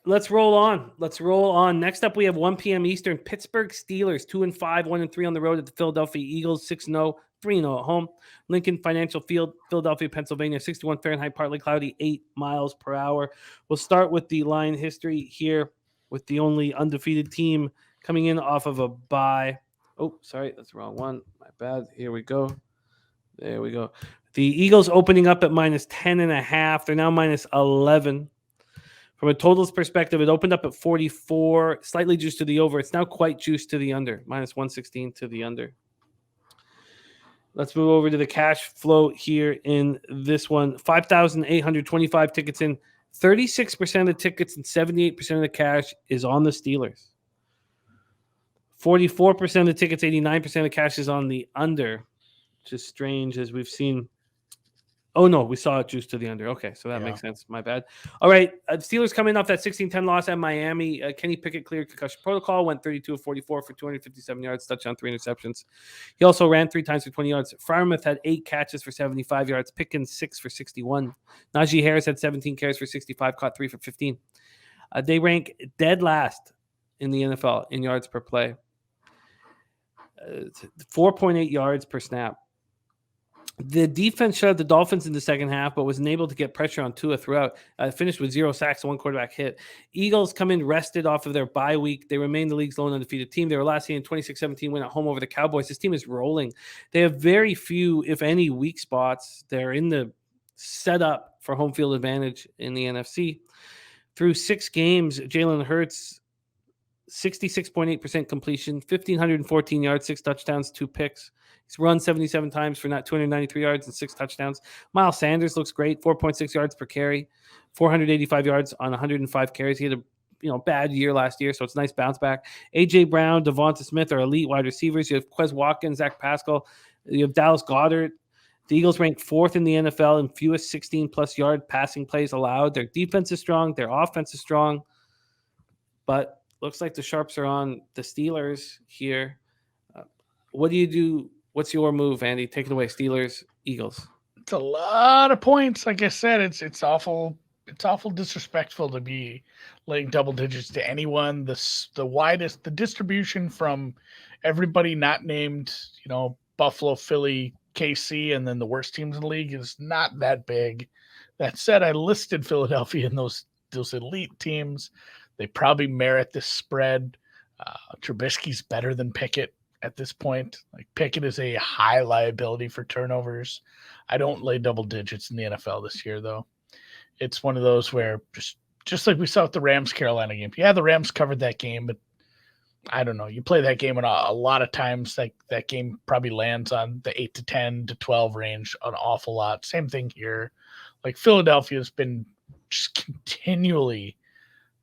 Let's roll on. Next up, we have 1 p.m. Eastern. Pittsburgh Steelers 2-5, 1-3 on the road at the Philadelphia Eagles, 6-0, 3-0 at home. Lincoln Financial Field, Philadelphia, Pennsylvania, 61 Fahrenheit, partly cloudy, 8 miles per hour. We'll start with the line history here with the only undefeated team coming in off of a bye. Oh, sorry, that's the wrong one. My bad. Here we go. There we go. The Eagles opening up at -10.5. They're now -11. From a totals perspective, it opened up at 44, slightly juiced to the over. It's now quite juiced to the under, -116 to the under. Let's move over to the cash flow here in this one. 5,825 tickets in. 36% of the tickets and 78% of the cash is on the Steelers. 44% of the tickets, 89% of the cash is on the under, which is strange as we've seen. Oh, no, we saw it juice to the under. Okay, so that makes sense. My bad. All right, Steelers coming off that 16-10 loss at Miami. Kenny Pickett cleared concussion protocol, went 32 of 44 for 257 yards, touchdown, 3 interceptions. He also ran 3 times for 20 yards. Freiermuth had 8 catches for 75 yards. Pickens 6 for 61. Najee Harris had 17 carries for 65, caught 3 for 15. They rank dead last in the NFL in yards per play. 4.8 yards per snap. The defense shut out the Dolphins in the second half, but was unable to get pressure on Tua throughout. Finished with 0 sacks, 1 quarterback hit. Eagles come in rested off of their bye week. They remain the league's lone undefeated team. They were last seen in 26-17 win at home over the Cowboys. This team is rolling. They have very few, if any, weak spots. They're in the setup for home field advantage in the NFC. Through 6 games, Jalen Hurts, 66.8% completion, 1,514 yards, 6 touchdowns, 2 picks. He's run 77 times for 293 yards and 6 touchdowns. Miles Sanders looks great, 4.6 yards per carry, 485 yards on 105 carries. He had a bad year last year, so it's a nice bounce back. A.J. Brown, Devonta Smith are elite wide receivers. You have Quez Watkins, Zach Pascal. You have Dallas Goedert. The Eagles rank 4th in the NFL in fewest 16-plus yard passing plays allowed. Their defense is strong. Their offense is strong. But looks like the sharps are on the Steelers here. What do you do? What's your move, Andy? Take it away. Steelers, Eagles. It's a lot of points. Like I said, it's awful. It's awful disrespectful to be laying double digits to anyone. The distribution from everybody not named, Buffalo, Philly, KC, and then the worst teams in the league is not that big. That said, I listed Philadelphia in those elite teams. They probably merit this spread. Trubisky's better than Pickett at this point. Like, Pickett is a high liability for turnovers. I don't lay double digits in the NFL this year, though. It's one of those where just like we saw with the Rams-Carolina game. Yeah, the Rams covered that game, but I don't know. You play that game, and a lot of times that game probably lands on the 8 to 10 to 12 range an awful lot. Same thing here. Like, Philadelphia's been just continually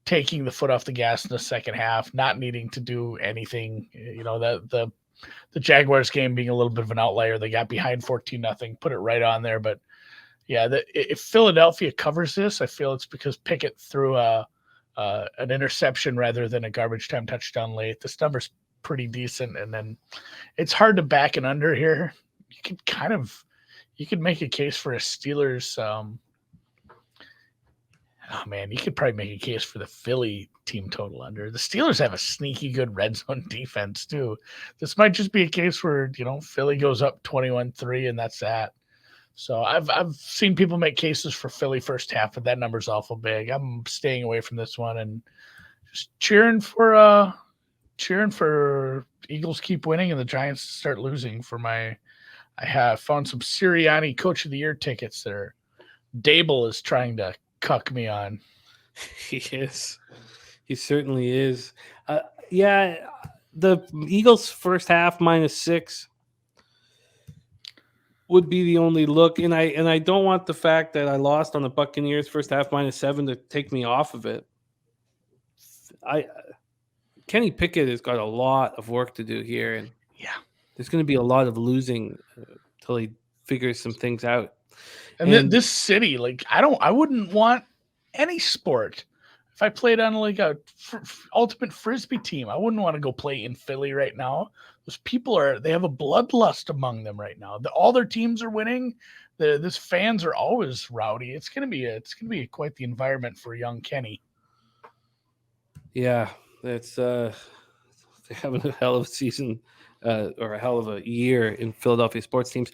taking the foot off the gas in the second half, not needing to do anything. The Jaguars game being a little bit of an outlier. They got behind 14-0, put it right on there. But yeah, if Philadelphia covers this, I feel it's because Pickett threw an interception rather than a garbage time touchdown late. This number's pretty decent, and then it's hard to back an under here. You could make a case for a Steelers. You could probably make a case for the Philly team total under. The Steelers have a sneaky good red zone defense too. This might just be a case where, Philly goes up 21-3 and that's that. So I've seen people make cases for Philly first half, but that number's awful big. I'm staying away from this one and just cheering for Eagles keep winning and the Giants start losing I have found some Sirianni Coach of the Year tickets that Dable is trying to cuck me on. He is. He certainly is. The Eagles first half -6 would be the only look, and I don't want the fact that I lost on the Buccaneers first half -7 to take me off of it. Kenny Pickett has got a lot of work to do here, and there's going to be a lot of losing until he figures some things out. And this city, I wouldn't want any sport. If I played on a ultimate Frisbee team, I wouldn't want to go play in Philly right now. Those people they have a bloodlust among them right now. All their teams are winning. This fans are always rowdy. It's gonna be quite the environment for young Kenny. Yeah, it's they're having a hell of a season or a hell of a year in Philadelphia sports teams.